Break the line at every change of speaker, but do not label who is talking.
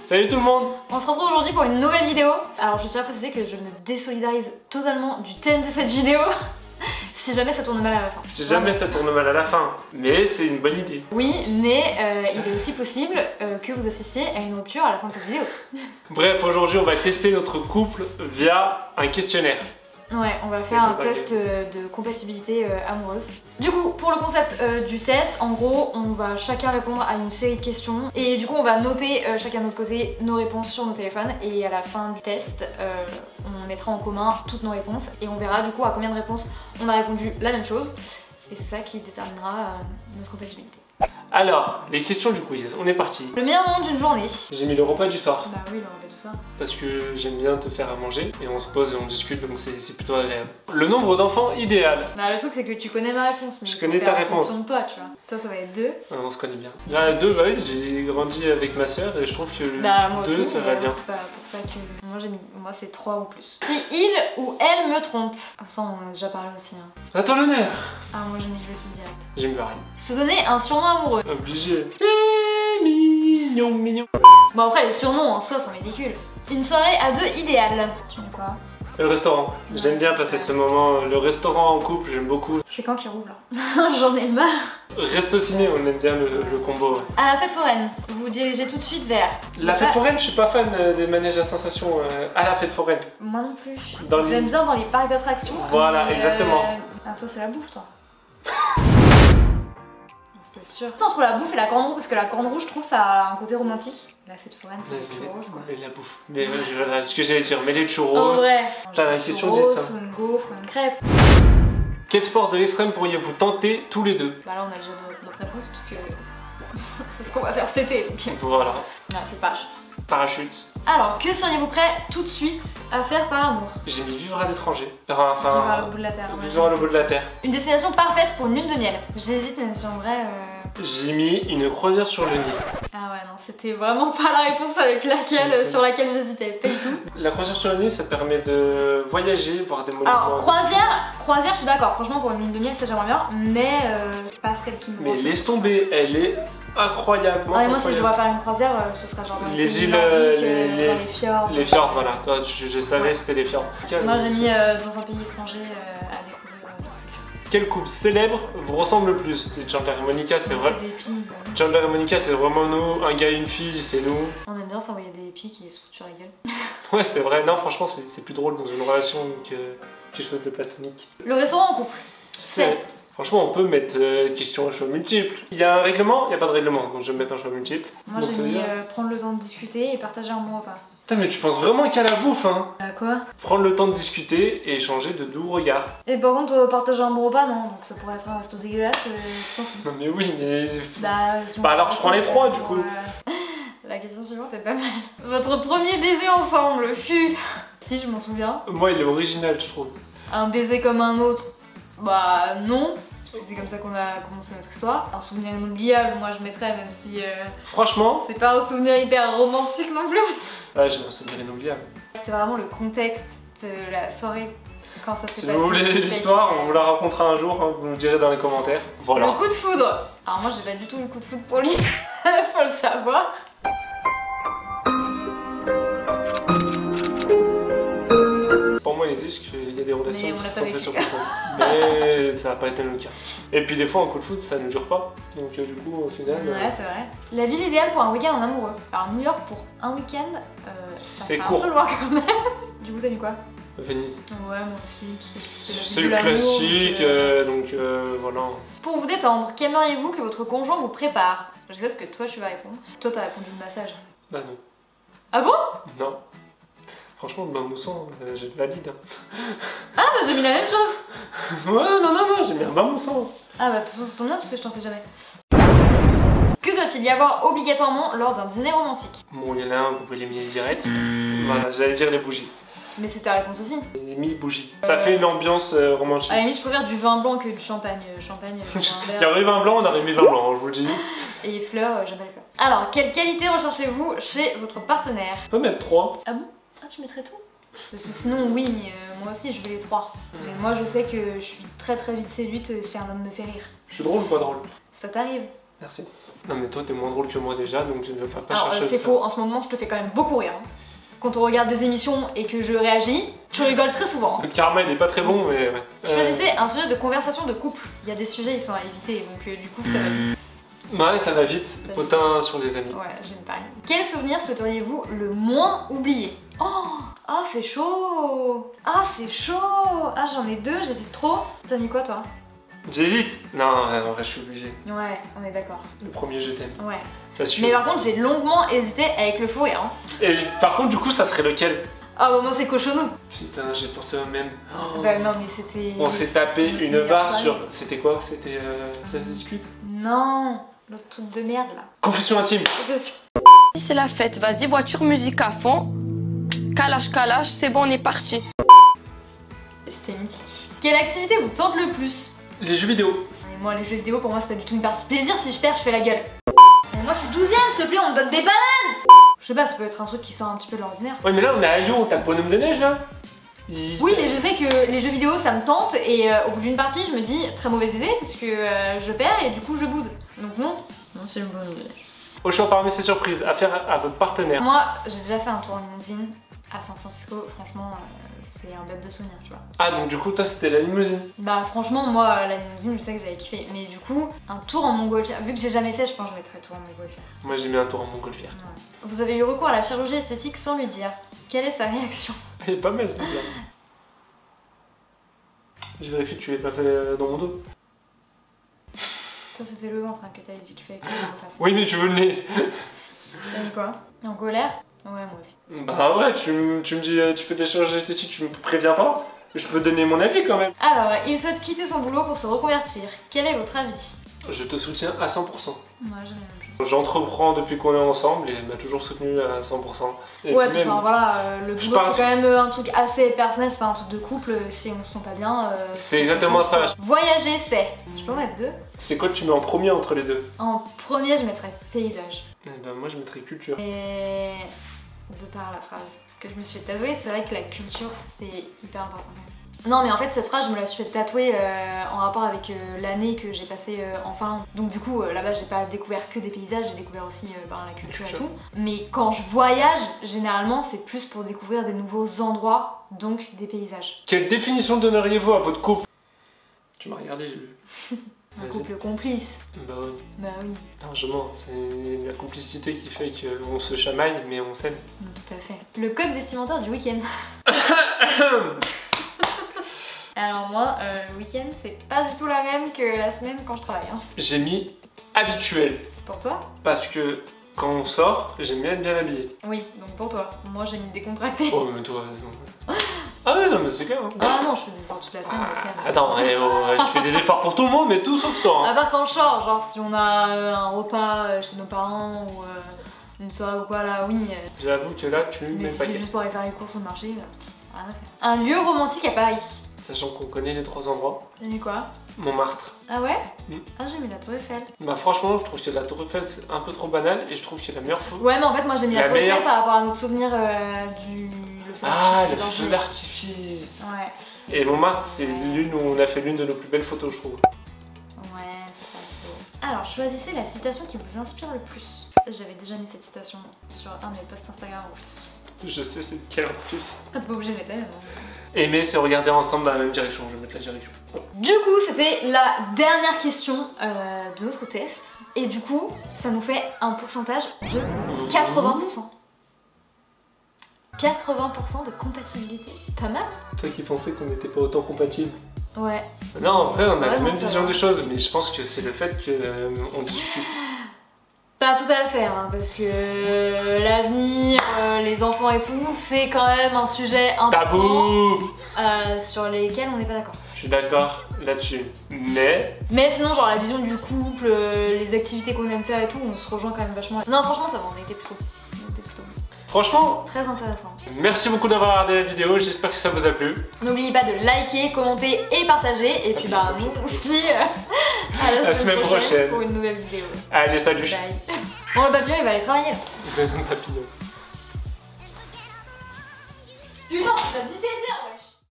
Salut tout le monde.
On se retrouve aujourd'hui pour une nouvelle vidéo. Alors je tiens à préciser que je me désolidarise totalement du thème de cette vidéo. Si jamais ça tourne mal à la fin.
Si jamais ça tourne mal à la fin, mais c'est une bonne idée.
Oui, mais il est aussi possible que vous assistiez à une rupture à la fin de cette vidéo.
Bref, aujourd'hui on va tester notre couple via un questionnaire.
Ouais, on va faire un test de compatibilité amoureuse. Du coup, pour le concept du test, en gros, on va chacun répondre à une série de questions. Et du coup, on va noter chacun de notre côté nos réponses sur nos téléphones. Et à la fin du test, on mettra en commun toutes nos réponses. Et on verra du coup à combien de réponses on a répondu la même chose. Et c'est ça qui déterminera notre compatibilité.
Alors, les questions du quiz, on est parti.
Le meilleur moment d'une journée.
J'ai mis le repas du soir.
Bah oui, le repas du soir.
Parce que j'aime bien te faire à manger et on se pose et on discute, donc c'est plutôt agréable. Le nombre d'enfants idéal.
Bah, le truc c'est que tu connais ma réponse, mais
je connais ta réponse.
De toi, tu vois. Toi ça va être 2.
On se connaît bien. Là, 2, bah oui, j'ai grandi avec ma soeur et je trouve que
bah, moi
2
aussi,
ça va bien.
C'est pas pour ça que moi c'est 3 ou plus. Si il ou elle me trompe. Ah ça on en a déjà parlé aussi. Hein.
Attends l'honneur.
Ah moi j'ai mis je le dis direct.
J'aime bien rien.
Se donner un surnom amoureux.
Obligé. C'est mignon, mignon.
Bon après les surnoms en soi sont ridicules. Une soirée à 2 idéale. Tu mets quoi?
Le restaurant. J'aime bien passer ce moment. Le restaurant en couple, j'aime beaucoup.
C'est quand qu'il rouvre là? J'en ai marre.
Resto ciné, on aime bien le combo. Ouais.
À la fête foraine, vous vous dirigez tout de suite vers...
La fête foraine, je suis pas fan des manèges à sensations à la fête foraine.
Moi non plus. J'aime bien dans les parcs d'attractions.
Voilà, exactement.
Ah toi c'est la bouffe toi. C'était sûr. Entre la bouffe et la corne rouge, parce que la corne rouge, je trouve ça a un côté romantique. La fête foraine, c'est les churros quoi.
Mais la bouffe. Mais voilà ce que j'allais dire, mais les churros.
En vrai.
T'as la question de ça.
Ou une gaufre, ou une crêpe.
Quel sport de l'extrême pourriez-vous tenter tous les deux?
Bah là on a déjà notre réponse, puisque c'est ce qu'on va faire cet été. Donc...
Voilà.
Ouais, c'est parachute.
Parachute.
Alors, que seriez-vous prêt tout de suite à faire par amour?
J'ai mis vivre à l'étranger.
Enfin, vivre à l'autre bout de la terre.
Vivre à l'autre bout de la terre.
Une destination parfaite pour une lune de miel. J'hésite même si en vrai...
J'ai mis une croisière sur le Nil.
Ah ouais non, c'était vraiment pas la réponse avec laquelle, sur laquelle j'hésitais, pas du tout.
La croisière sur le Nil, ça permet de voyager, voir des monuments.
Alors croisière je suis d'accord, franchement pour une lune de miel ça j'aimerais bien, mais pas celle qui me
Mais laisse tomber, elle est incroyablement.
Ah, et moi si je dois faire une croisière, ce sera genre dans
les îles,
les fjords.
Les fjords, voilà, toi je savais c'était les fjords.
Moi j'ai mis dans un pays étranger à découvrir.
Quel couple célèbre vous ressemble le plus? C'est Chandler et Monica, c'est vrai. Chandler et Monica, c'est vraiment nous. Un gars et une fille, c'est nous.
On aime bien s'envoyer des pics et se foutre sur la gueule.
Ouais, c'est vrai. Non, franchement, c'est plus drôle dans une relation que quelque chose de platonique.
Le restaurant en couple.
C'est. Franchement, on peut mettre question à choix multiple. Il y a un règlement? Il n'y a pas de règlement, donc je vais me mettre un choix multiple.
Moi j'ai mis prendre le temps de discuter et partager un bon repas.
Putain, mais tu penses vraiment qu'à la bouffe, hein?
À quoi?
Prendre le temps de discuter et échanger de doux regards.
Et par contre, partager un bon repas, non. Donc ça pourrait être un resto dégueulasse.
Non, mais oui, mais.
Bah, si
alors je prends les 3 du coup.
La question suivante est pas mal. Votre premier baiser ensemble fut. Si, je m'en souviens.
Moi, il est original, je trouve.
Un baiser comme un autre? Bah, non. Parce que c'est comme ça qu'on a commencé notre histoire. Un souvenir inoubliable, moi je mettrais, même si...
Franchement...
C'est pas un souvenir hyper romantique non plus.
Ouais, j'ai un souvenir inoubliable.
C'était vraiment le contexte de la soirée, quand ça s'est passé.
Si vous voulez l'histoire, on vous la racontera un jour, hein, vous nous direz dans les commentaires. Voilà.
Le coup de foudre. Alors moi j'ai pas du tout le coup de foudre pour lui, faut le savoir.
Pour moi, il existe qu'il y a des relations qui sont faites sur coup de foudre. Mais ça n'a pas été le cas. Et puis des fois, un coup de foudre, ça ne dure pas. Donc du coup, au final...
Ouais, c'est vrai. La ville idéale pour un week-end en amoureux. Alors New York pour un week-end,
c'est
court. Un peu loin quand même. Du coup, t'as mis quoi?
Venise.
Ouais, moi aussi.
C'est le classique, donc voilà.
Pour vous détendre, qu'aimeriez-vous que votre conjoint vous prépare? Je sais ce que toi tu vas répondre. Toi, t'as répondu le massage.
Bah non.
Ah bon?
Non. Franchement, le bain moussant, je valide.
Ah bah j'ai mis la même chose.
Ouais, non, j'ai mis un bain moussant.
Ah bah de toute façon ça tombe bien parce que je t'en fais jamais. Que doit-il y avoir obligatoirement lors d'un dîner romantique?
Bon, il y en a un, vous pouvez l'éliminer direct. Voilà, j'allais dire les bougies.
Mais c'est ta réponse aussi.
J'ai mis bougies. Ça fait une ambiance romantique.
À la limite, je préfère du vin blanc que du champagne.
Il y aurait vin blanc, on aurait mis vin blanc, je vous le dis.
Et les fleurs, j'aime pas les fleurs. Alors, quelle qualité recherchez-vous chez votre partenaire?
On peut mettre 3.
Ah bon? Ah, tu mettrais tout? Parce que sinon, oui, moi aussi je vais les 3. Mais moi je sais que je suis très vite séduite si un homme me fait rire.
Je suis drôle ou pas drôle?
Ça t'arrive?
Merci. Non mais toi t'es moins drôle que moi déjà, donc je ne vais pas
Alors,
chercher.
c'est faux, en ce moment je te fais quand même beaucoup rire. Quand on regarde des émissions et que je réagis, tu rigoles très souvent.
Le karma il est pas très bon, mais ouais.
Choisissez un sujet de conversation de couple. Il y a des sujets, ils sont à éviter, donc du coup ça va vite.
Ouais, ça va vite. Autant sur les amis.
Ouais, j'aime pas. Quel souvenir souhaiteriez-vous le moins oublier? Oh, c'est chaud. Ah, c'est chaud. Ah, j'en ai deux, j'hésite trop. T'as mis quoi toi?
J'hésite. Non, en vrai, je suis obligé.
Ouais, on est d'accord.
Le premier je t'aime.
Ouais.
T'as
Mais par contre, j'ai longuement hésité avec le faux rire. Hein.
Et par contre, du coup, ça serait lequel?
Ah, bah moi c'est cochonou.
Putain, j'ai pensé au même.
Bah non, mais c'était.
On s'est tapé une barre sur. C'était quoi? C'était. Ça se discute?
Non, l'autre truc de merde là.
Confession intime.
Confession.
C'est la fête, vas-y, voiture, musique à fond. Calage, c'est bon, on est parti.
C'était mythique. Quelle activité vous tente le plus?
Les jeux vidéo.
Et moi, les jeux vidéo, pour moi, c'est pas du tout une partie plaisir. Si je perds, je fais la gueule. Mais moi, je suis 12ème, s'il te plaît, on me donne des bananes. Je sais pas, ça peut être un truc qui sort un petit peu de l'ordinaire.
Ouais, mais là, on est à Lyon, t'as le bonhomme de neige là.
Oui, mais je sais que les jeux vidéo ça me tente et au bout d'une partie je me dis très mauvaise idée parce que je perds et du coup je boude. Donc non, c'est une bonne idée.
Au choix parmi ces surprises à faire à votre partenaire.
Moi j'ai déjà fait un tour en limousine à San Francisco, franchement c'est un bête de souvenir tu vois.
Ah donc du coup toi c'était la limousine.
Bah franchement moi la limousine je sais que j'avais kiffé mais du coup un tour en montgolfière, vu que j'ai jamais fait je pense que je mettrais tour en montgolfière.
Moi j'ai mis un tour en montgolfière.
Ouais. Vous avez eu recours à la chirurgie esthétique sans lui dire. Quelle est sa réaction?
Elle est pas mal celle-là. Je vérifie que tu l'as pas fait dans mon dos.
Toi c'était le ventre hein, que t'avais dit qu'il fallait que je me fasse.
Oui mais tu veux le nez.
T'as mis quoi? En colère? Ouais moi aussi.
Bah ouais tu me dis tu fais des chirurgies esthétiques, tu me préviens pas. Je peux donner mon avis quand même.
Alors il souhaite quitter son boulot pour se reconvertir. Quel est votre avis?
Je te soutiens à 100%.
Moi j'aime la même chose.
J'entreprends depuis qu'on est ensemble et elle m'a toujours soutenu à 100%. Et
ouais,
puis
puis
même,
voilà, le boulot c'est quand même un truc assez personnel, c'est pas un truc de couple, si on se sent pas bien.
c'est exactement ça.
Voyager c'est. Je peux en mettre deux?
C'est quoi que tu mets en premier entre les deux?
En premier je mettrais paysage.
Eh ben moi je mettrais culture.
Et de par la phrase que je me suis fait tatouer, c'est vrai que la culture c'est hyper important quand même. Non mais en fait cette phrase je me la suis fait tatouer en rapport avec l'année que j'ai passée en Finlande. Donc du coup là-bas j'ai pas découvert que des paysages, j'ai découvert aussi la culture et tout. Mais quand je voyage, généralement c'est plus pour découvrir des nouveaux endroits, donc des paysages.
Quelle définition donneriez-vous à votre couple? Tu m'as regardé, j'ai vu.
Un couple complice.
Bah oui.
Bah oui.
Largement, c'est la complicité qui fait qu'on se chamaille mais on s'aime.
Tout à fait. Le code vestimentaire du week-end. Alors moi, le week-end c'est pas du tout la même que la semaine quand je travaille. Hein.
J'ai mis habituel.
Pour toi?
Parce que quand on sort, j'aime bien être bien habillé.
Oui, donc pour toi. Moi j'ai mis décontracté.
Oh mais toi, non. Ah ouais non mais c'est clair. Hein.
Ah non, je fais des efforts toute la semaine.
Attends, je fais des efforts pour tout le monde mais tout sauf toi. Hein.
À part quand je sors, genre si on a un repas chez nos parents ou une soirée ou quoi là, oui.
J'avoue que là tu mets
mais
le
si
paquet.
c'est juste pour aller faire les courses au marché, rien à faire. Un lieu romantique à Paris.
Sachant qu'on connaît les 3 endroits.
T'as mis quoi?
Montmartre.
Ah ouais?
Mm.
Ah j'ai mis la Tour Eiffel.
Bah franchement je trouve que la Tour Eiffel c'est un peu trop banal et je trouve que la meilleure fois.
Ouais mais en fait moi j'ai mis la Tour Eiffel par rapport à notre souvenir du feu
Ah le feu d'artifice.
Ouais.
Et Montmartre c'est l'une où on a fait l'une de nos plus belles photos je trouve.
Ouais c'est pas beau. Alors choisissez la citation qui vous inspire le plus. J'avais déjà mis cette citation sur un de mes posts Instagram en plus.
Je sais c'est quelle en plus.
Ah t'es pas obligé de mettre la même.
Aimer c'est regarder ensemble dans la même direction, je vais mettre la direction.
Du coup c'était la dernière question de notre test. Et du coup ça nous fait un pourcentage de 80%. 80% de compatibilité. Pas mal?
Toi qui pensais qu'on n'était pas autant compatibles.
Ouais.
Non en vrai on a la
non,
même vision
va.
des choses mais je pense que c'est le fait qu'on discute.
Pas tout à fait, hein, parce que l'avenir, les enfants et tout, c'est quand même un sujet important.
Tabou
sur lesquels on n'est pas d'accord.
Je suis d'accord là-dessus, mais
sinon genre la vision du couple, les activités qu'on aime faire et tout, on se rejoint quand même vachement. Non franchement ça va, on était plutôt
franchement,
très intéressant.
merci beaucoup d'avoir regardé la vidéo, j'espère que ça vous a plu.
N'oubliez pas de liker, commenter et partager. Et puis bah nous on se dit à la semaine prochaine pour une nouvelle vidéo.
Allez salut.
Bye. Bon le papillon il va aller travailler là.
Papillon.
Putain, t'as 17h.